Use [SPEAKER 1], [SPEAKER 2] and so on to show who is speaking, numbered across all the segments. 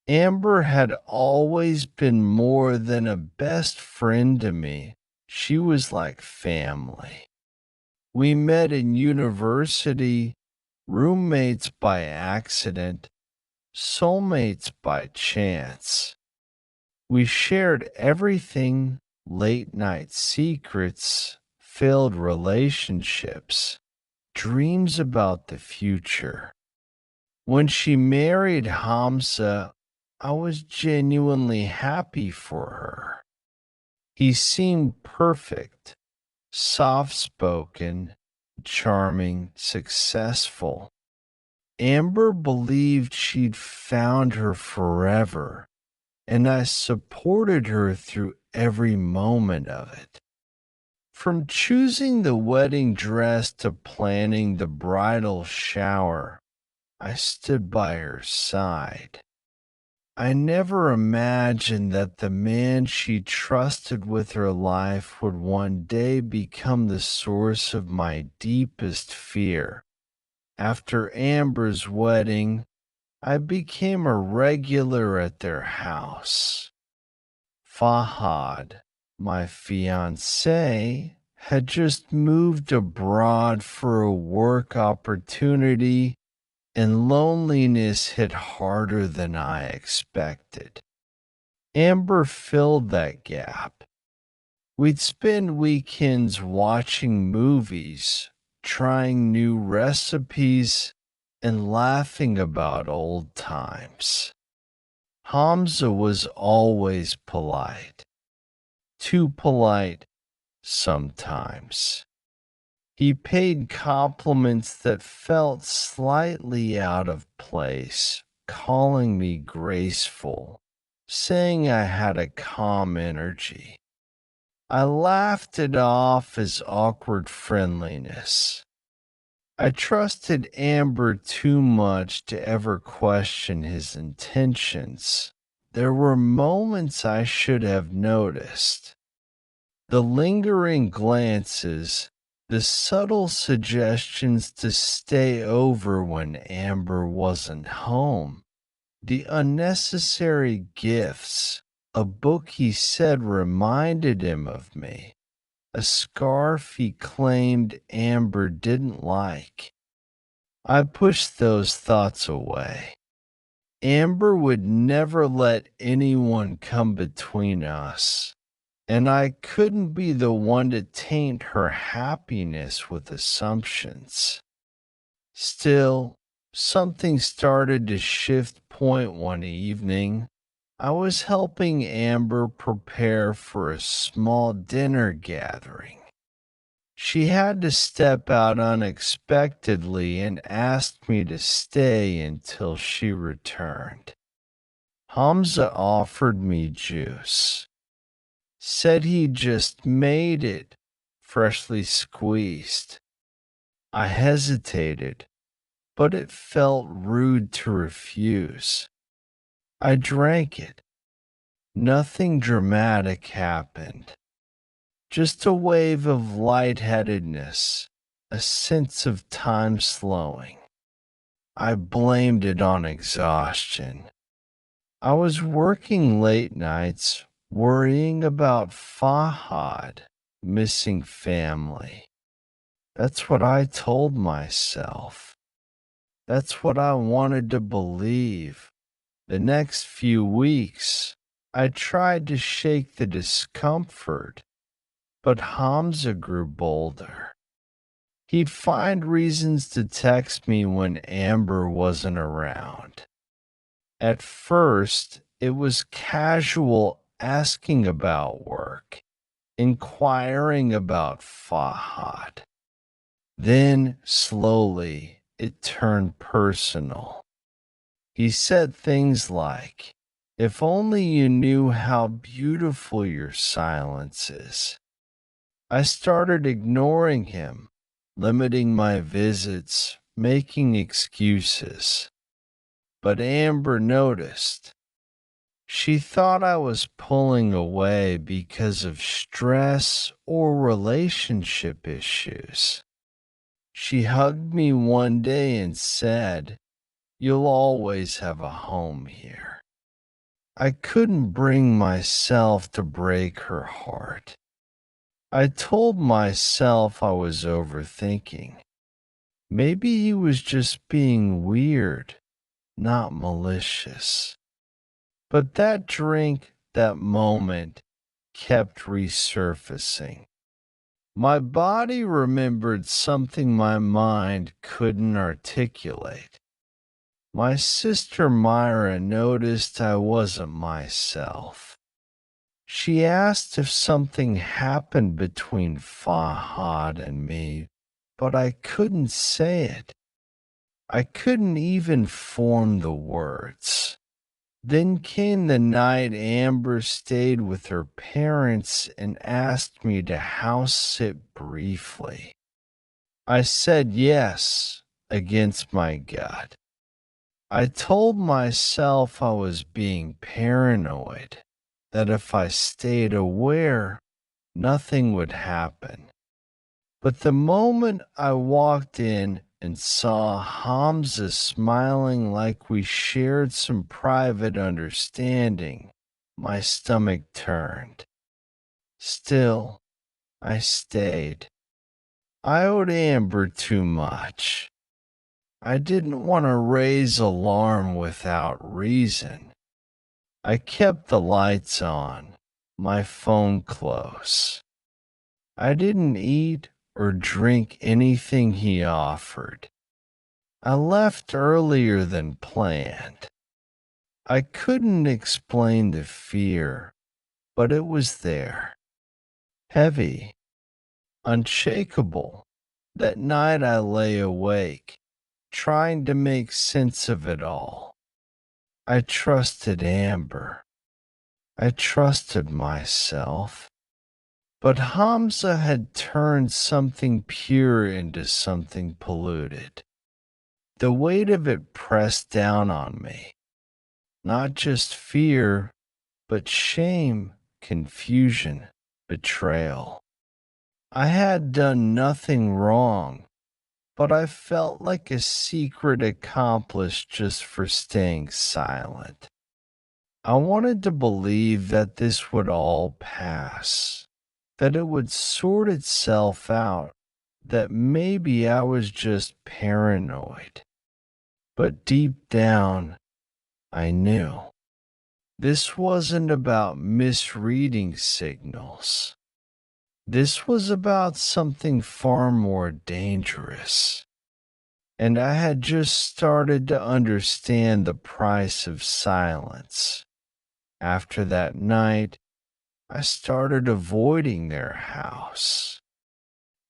[SPEAKER 1] Amber had always been more than a best friend to me. She was like family. We met in university, roommates by accident, soulmates by chance. We shared everything: late night secrets, failed relationships, dreams about the future. When she married Hamza, I was genuinely happy for her. He seemed perfect, soft spoken, charming, successful. Amber believed she'd found her forever, and I supported her through every moment of it. From choosing the wedding dress to planning the bridal shower, I stood by her side. I never imagined that the man she trusted with her life would one day become the source of my deepest fear. After Amber's wedding, I became a regular at their house. Fahad, my fiancé, had just moved abroad for a work opportunity, and loneliness hit harder than I expected. Amber filled that gap. We'd spend weekends watching movies, trying new recipes, and laughing about old times. Hamza was always polite, too polite sometimes. He paid compliments that felt slightly out of place, calling me graceful, saying I had a calm energy. I laughed it off as awkward friendliness. I trusted Amber too much to ever question his intentions. There were moments I should have noticed. The lingering glances, the subtle suggestions to stay over when Amber wasn't home, the unnecessary gifts. A book he said reminded him of me, a scarf he claimed Amber didn't like. I pushed those thoughts away. Amber would never let anyone come between us, and I couldn't be the one to taint her happiness with assumptions. Still, something started to shift point one evening. I was helping Amber prepare for a small dinner gathering. She had to step out unexpectedly and asked me to stay until she returned. Hamza offered me juice, said he just made it, freshly squeezed. I hesitated, but it felt rude to refuse. I drank it. Nothing dramatic happened. Just a wave of lightheadedness, a sense of time slowing. I blamed it on exhaustion. I was working late nights, worrying about Fahad, missing family. That's what I told myself. That's what I wanted to believe. The next few weeks, I tried to shake the discomfort, but Hamza grew bolder. He'd find reasons to text me when Amber wasn't around. At first, it was casual, asking about work, inquiring about Fahad. Then, slowly, it turned personal. He said things like, "If only you knew how beautiful your silence is." I started ignoring him, limiting my visits, making excuses. But Amber noticed. She thought I was pulling away because of stress or relationship issues. She hugged me one day and said, "You'll always have a home here." I couldn't bring myself to break her heart. I told myself I was overthinking. Maybe he was just being weird, not malicious. But that drink, that moment, kept resurfacing. My body remembered something my mind couldn't articulate. My sister Myra noticed I wasn't myself. She asked if something happened between Fahad and me, but I couldn't say it. I couldn't even form the words. Then came the night Amber stayed with her parents and asked me to house sit briefly. I said yes, against my gut. I told myself I was being paranoid, that if I stayed aware, nothing would happen. But the moment I walked in and saw Hamza smiling like we shared some private understanding, my stomach turned. Still, I stayed. I owed Amber too much. I didn't want to raise alarm without reason. I kept the lights on, my phone close. I didn't eat or drink anything he offered. I left earlier than planned. I couldn't explain the fear, but it was there. Heavy, unshakable. That night I lay awake, trying to make sense of it all. I trusted Amber. I trusted myself. But Hamza had turned something pure into something polluted. The weight of it pressed down on me. Not just fear, but shame, confusion, betrayal. I had done nothing wrong, but I felt like a secret accomplice just for staying silent. I wanted to believe that this would all pass, that it would sort itself out, that maybe I was just paranoid. But deep down, I knew. This wasn't about misreading signals. This was about something far more dangerous. And I had just started to understand the price of silence. After that night, I started avoiding their house.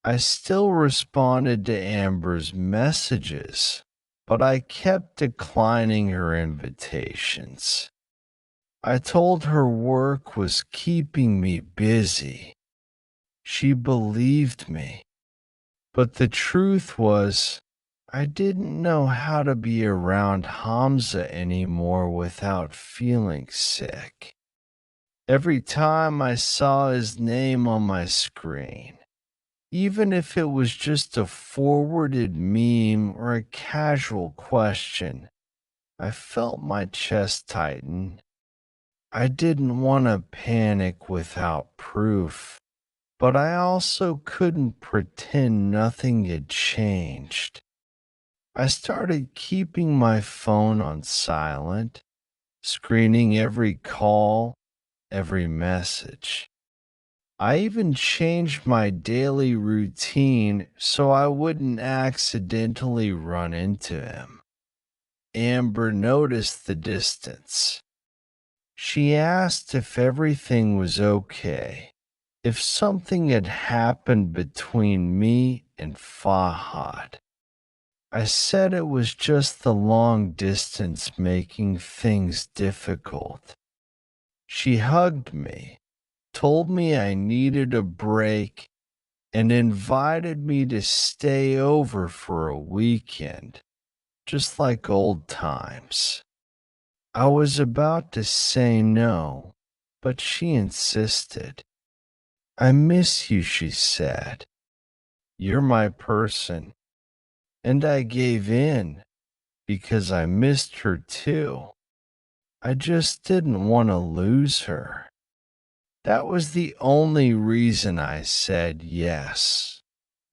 [SPEAKER 1] I still responded to Amber's messages, but I kept declining her invitations. I told her work was keeping me busy. She believed me. But the truth was, I didn't know how to be around Hamza anymore without feeling sick. Every time I saw his name on my screen, even if it was just a forwarded meme or a casual question, I felt my chest tighten. I didn't want to panic without proof, but I also couldn't pretend nothing had changed. I started keeping my phone on silent, screening every call, every message. I even changed my daily routine so I wouldn't accidentally run into him. Amber noticed the distance. She asked if everything was okay, if something had happened between me and Fahad. I said it was just the long distance making things difficult. She hugged me, told me I needed a break, and invited me to stay over for a weekend, just like old times. I was about to say no, but she insisted. I miss you, she said. You're my person. And I gave in because I missed her too. I just didn't want to lose her. That was the only reason I said yes.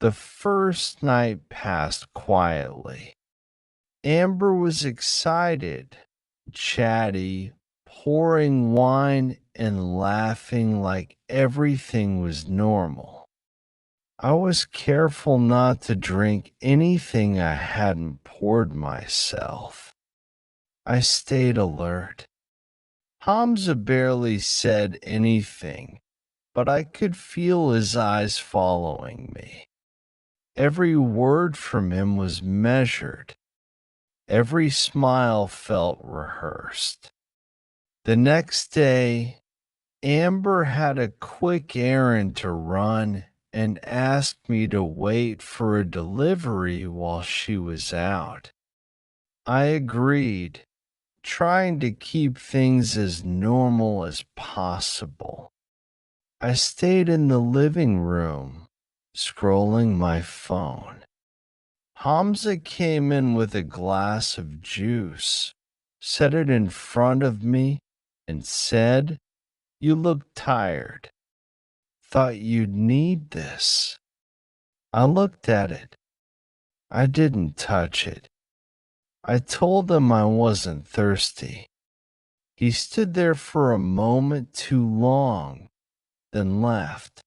[SPEAKER 1] The first night passed quietly. Amber was excited, chatty, pouring wine and laughing like everything was normal. I was careful not to drink anything I hadn't poured myself. I stayed alert. Hamza barely said anything, but I could feel his eyes following me. Every word from him was measured. Every smile felt rehearsed. The next day, Amber had a quick errand to run and asked me to wait for a delivery while she was out. I agreed, trying to keep things as normal as possible. I stayed in the living room, scrolling my phone. Hamza came in with a glass of juice, set it in front of me, and said, "You look tired. Thought you'd need this." I looked at it. I didn't touch it. I told him I wasn't thirsty. He stood there for a moment too long, then left.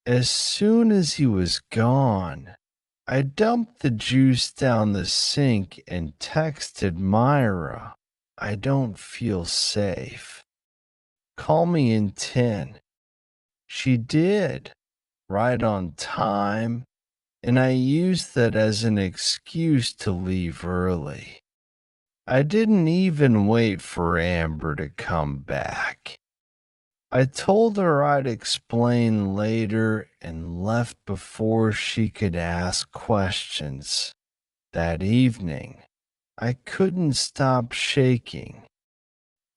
[SPEAKER 1] As soon as he was gone, I dumped the juice down the sink and texted Myra, "I don't feel safe. Call me in 10. She did, right on time, and I used that as an excuse to leave early. I didn't even wait for Amber to come back. I told her I'd explain later and left before she could ask questions. That evening, I couldn't stop shaking.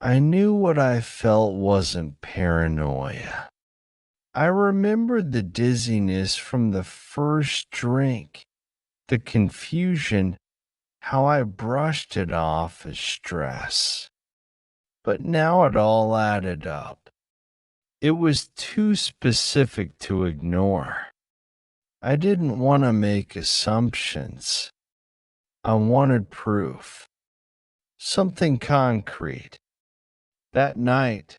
[SPEAKER 1] I knew what I felt wasn't paranoia. I remembered the dizziness from the first drink, the confusion, how I brushed it off as stress. But now it all added up. It was too specific to ignore. I didn't want to make assumptions. I wanted proof. Something concrete. That night,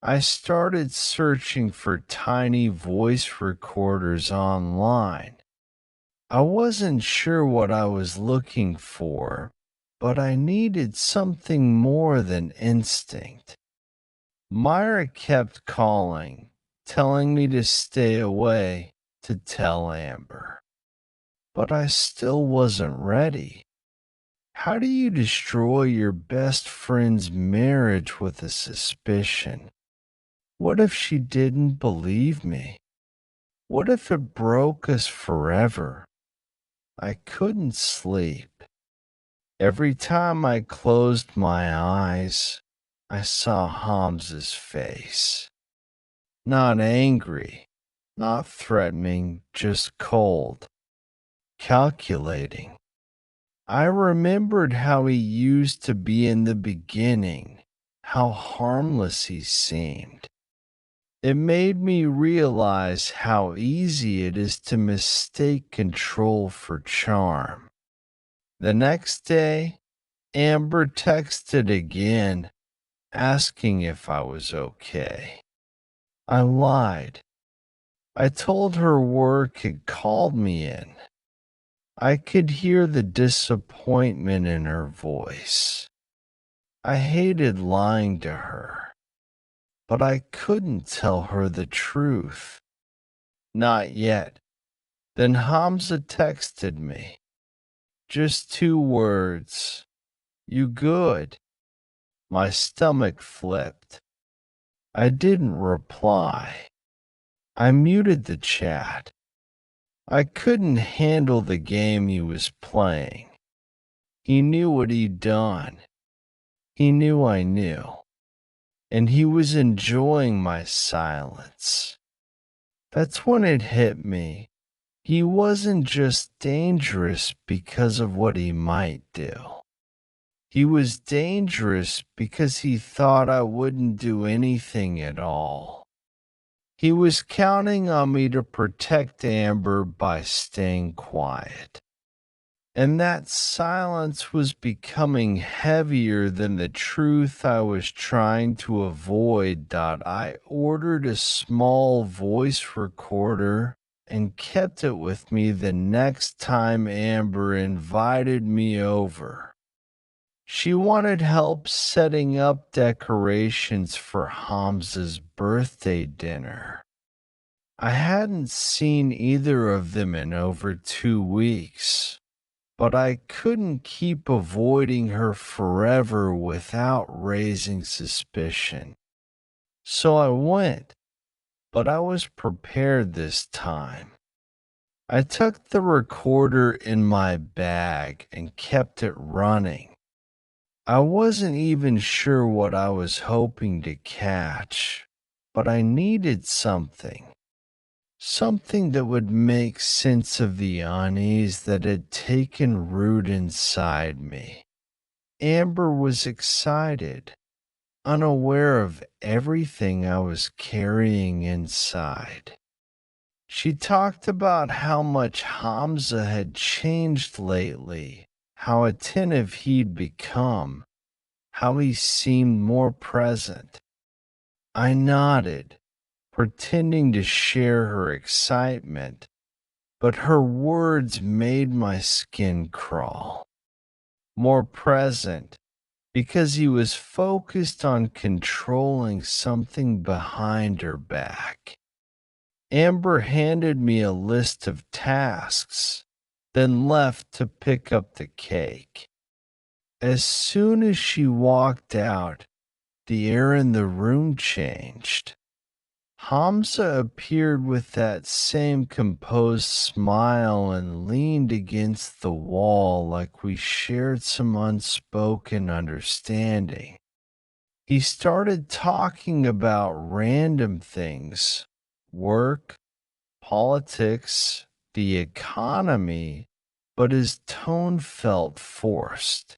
[SPEAKER 1] I started searching for tiny voice recorders online. I wasn't sure what I was looking for, but I needed something more than instinct. Myra kept calling, telling me to stay away, to tell Amber. But I still wasn't ready. How do you destroy your best friend's marriage with a suspicion? What if she didn't believe me? What if it broke us forever? I couldn't sleep. Every time I closed my eyes, I saw Hamza's face. Not angry, not threatening, just cold, calculating. I remembered how he used to be in the beginning, how harmless he seemed. It made me realize how easy it is to mistake control for charm. The next day, Amber texted again, asking if I was okay. I lied. I told her work had called me in. I could hear the disappointment in her voice. I hated lying to her, but I couldn't tell her the truth. Not yet. Then Hamza texted me. Just 2 words. "You good?" My stomach flipped. I didn't reply. I muted the chat. I couldn't handle the game he was playing. He knew what he'd done. He knew I knew. And he was enjoying my silence. That's when it hit me. He wasn't just dangerous because of what he might do. He was dangerous because he thought I wouldn't do anything at all. He was counting on me to protect Amber by staying quiet. And that silence was becoming heavier than the truth I was trying to avoid. I ordered a small voice recorder and kept it with me the next time Amber invited me over. She wanted help setting up decorations for Hamza's birthday dinner. I hadn't seen either of them in over 2 weeks, but I couldn't keep avoiding her forever without raising suspicion. So I went, but I was prepared this time. I took the recorder in my bag and kept it running. I wasn't even sure what I was hoping to catch, but I needed something. Something that would make sense of the unease that had taken root inside me. Amber was excited, unaware of everything I was carrying inside. She talked about how much Hamza had changed lately, how attentive he'd become, how he seemed more present. I nodded, pretending to share her excitement, but her words made my skin crawl. More present, because he was focused on controlling something behind her back. Amber handed me a list of tasks, then left to pick up the cake. As soon as she walked out, the air in the room changed. Hamza appeared with that same composed smile and leaned against the wall like we shared some unspoken understanding. He started talking about random things, work, politics, the economy, but his tone felt forced.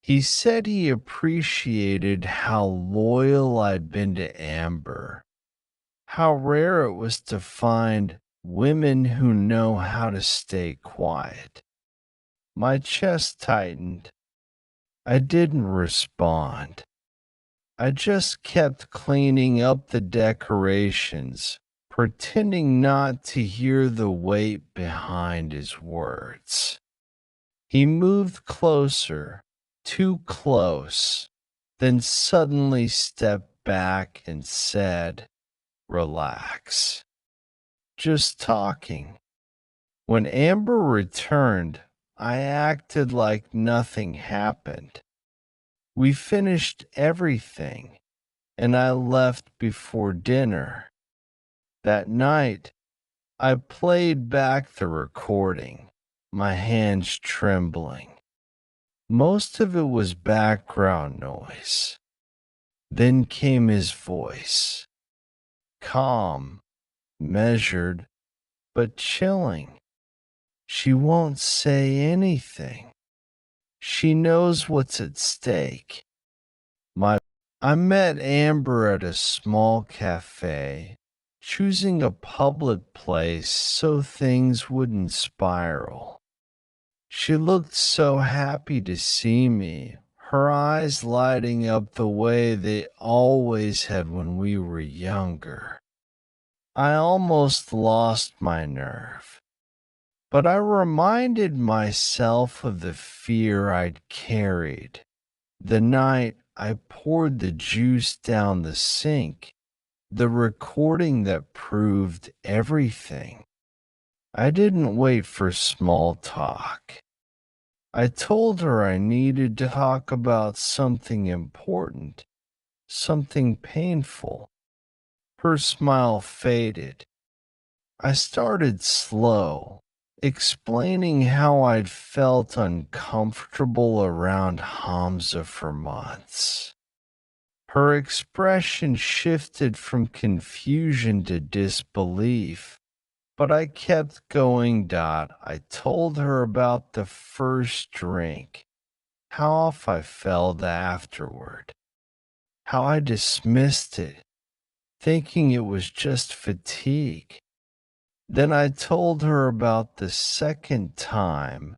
[SPEAKER 1] He said he appreciated how loyal I'd been to Amber, how rare it was to find women who know how to stay quiet. My chest tightened. I didn't respond. I just kept cleaning up the decorations, pretending not to hear the weight behind his words. He moved closer, too close, then suddenly stepped back and said, "Relax. Just talking." When Amber returned, I acted like nothing happened. We finished everything, and I left before dinner. That night, I played back the recording, my hands trembling. Most of it was background noise. Then came his voice, calm, measured, but chilling. "She won't say anything. She knows what's at stake." My I met Amber at a small cafe, choosing a public place so things wouldn't spiral. She looked so happy to see me, her eyes lighting up the way they always had when we were younger. I almost lost my nerve, but I reminded myself of the fear I'd carried the night I poured the juice down the sink, the recording that proved everything. I didn't wait for small talk. I told her I needed to talk about something important, something painful. Her smile faded. I started slow, explaining how I'd felt uncomfortable around Hamza for months. Her expression shifted from confusion to disbelief, but I kept going. I told her about the first drink, how off I felt afterward, how I dismissed it, thinking it was just fatigue. Then I told her about the second time,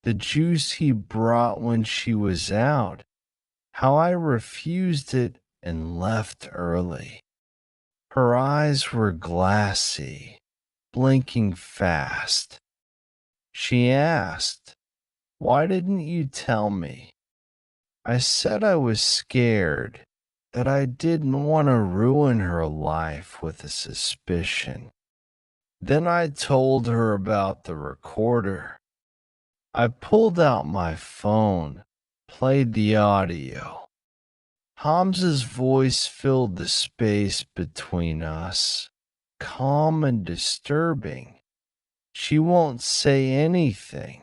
[SPEAKER 1] the juice he brought when she was out, how I refused it and left early. Her eyes were glassy, blinking fast. She asked, "Why didn't you tell me?" I said I was scared, that I didn't want to ruin her life with a suspicion. Then I told her about the recorder. I pulled out my phone, played the audio. Hamza's voice filled the space between us, calm and disturbing. She won't say anything.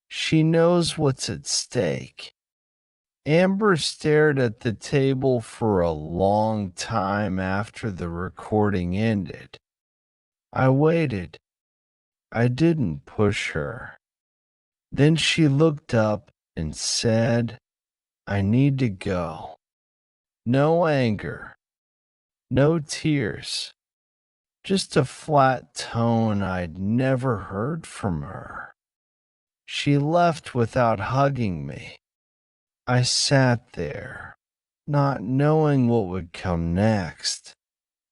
[SPEAKER 1] She knows what's at stake. Amber stared at the table for a long time after the recording ended. I waited. I didn't push her. Then she looked up and said, "I need to go." No anger, no tears, just a flat tone I'd never heard from her. She left without hugging me. I sat there, not knowing what would come next.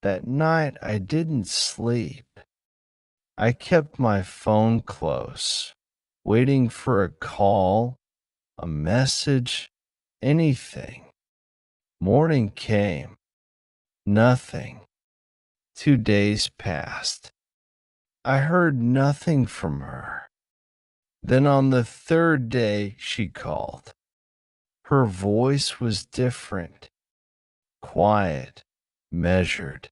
[SPEAKER 1] That night I didn't sleep. I kept my phone close, waiting for a call, a message, anything. Morning came. Nothing. 2 days passed. I heard nothing from her. Then on the third day she called. Her voice was different, quiet, measured.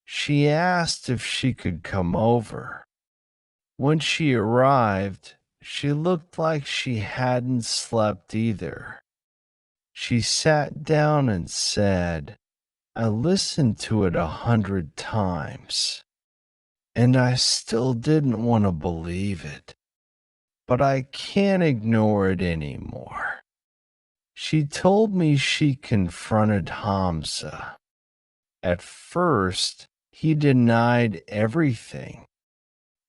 [SPEAKER 1] She asked if she could come over. When she arrived, she looked like she hadn't slept either. She sat down and said, "I listened to it 100 times, and I still didn't want to believe it, but I can't ignore it anymore." She told me she confronted Hamza. At first, he denied everything.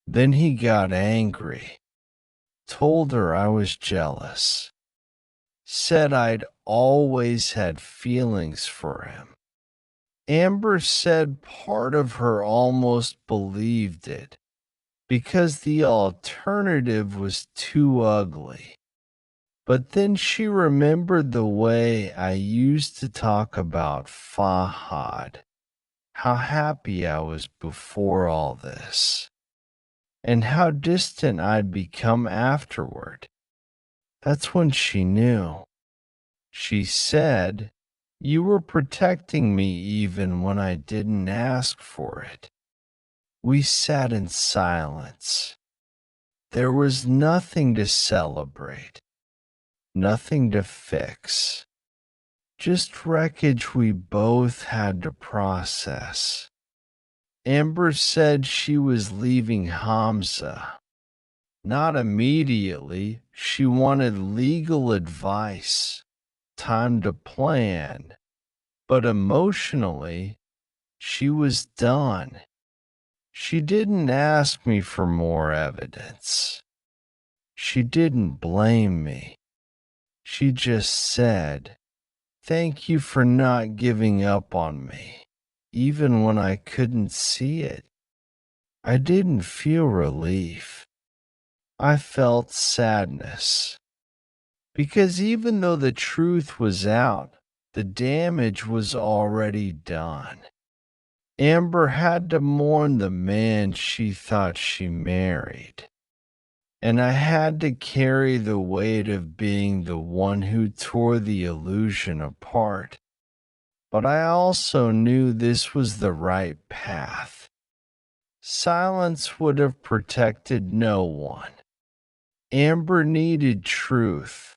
[SPEAKER 1] Then he got angry, told her I was jealous, said I'd always had feelings for him. Amber said part of her almost believed it because the alternative was too ugly. But then she remembered the way I used to talk about Fahad, how happy I was before all this, and how distant I'd become afterward. That's when she knew. She said, "You were protecting me even when I didn't ask for it." We sat in silence. There was nothing to celebrate, nothing to fix, just wreckage we both had to process. Amber said she was leaving Hamza. Not immediately. She wanted legal advice, time to plan, but emotionally, she was done. She didn't ask me for more evidence. She didn't blame me. She just said, "Thank you for not giving up on me, even when I couldn't see it." I didn't feel relief. I felt sadness. Because even though the truth was out, the damage was already done. Amber had to mourn the man she thought she married. And I had to carry the weight of being the one who tore the illusion apart. But I also knew this was the right path. Silence would have protected no one. Amber needed truth,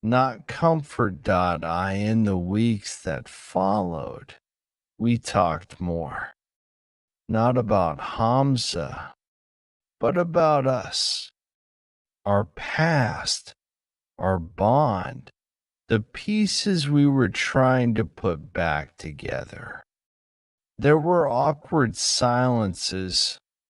[SPEAKER 1] not comfort. In the weeks that followed, we talked more. Not about Hamza, but about us, our past, our bond, the pieces we were trying to put back together. There were awkward silences